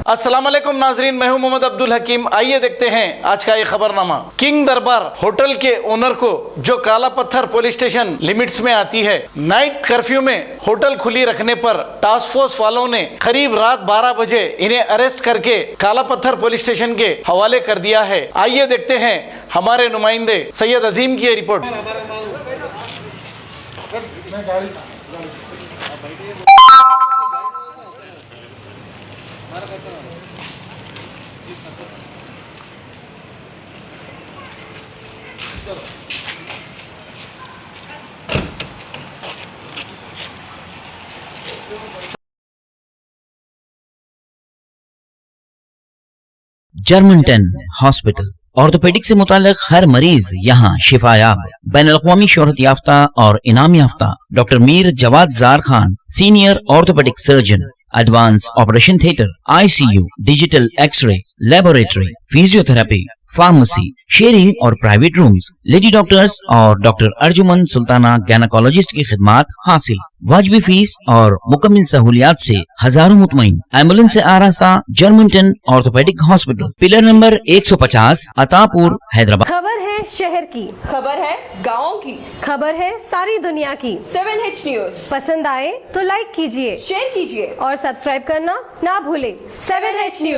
अस्सलाम वालेकुम नाजरीन, मैं हूं मोहम्मद अब्दुल हकीम। आइए देखते हैं आज का ये खबरनामा। किंग दरबार होटल के ओनर को, जो काला पत्थर पुलिस स्टेशन लिमिट्स में आती है, नाइट कर्फ्यू में होटल खुली रखने पर टास्क फोर्स वालों ने करीब रात 12 बजे इन्हें अरेस्ट करके काला पत्थर पुलिस स्टेशन के हवाले कर दिया है। आइए देखते हैं हमारे नुमाइंदे सैयद अजीम की रिपोर्ट। जर्मनटन हॉस्पिटल ऑर्थोपेडिक से मुताल्लिक हर मरीज यहाँ शिफायाब। बैनुल-अक़वामी शोहरत याफ्ता और इनाम याफ्ता doctor Mir Jawad Jar Khan, senior orthopedic surgeon, advance operation theatre, ICU, digital x ray, laboratory, physiotherapy, pharmacy, sharing और प्राइवेट रूम्स, लेडी डॉक्टर्स और डॉक्टर अर्जुमन सुल्ताना गैनकोलॉजिस्ट की खिदमात हासिल। वाजिबी फीस और मुकम्मल सहूलियात से हजारों मुतमईन। एम्बुलेंस से आरास्ता Germanten orthopedic hospital, pillar number 150, Attapur, Hyderabad. खबर है शहर की, खबर है गाँव की, खबर है सारी दुनिया की। 7H न्यूज पसंद आए तो लाइक कीजिए, शेयर कीजिए और सब्सक्राइब करना ना भूले। 7H news.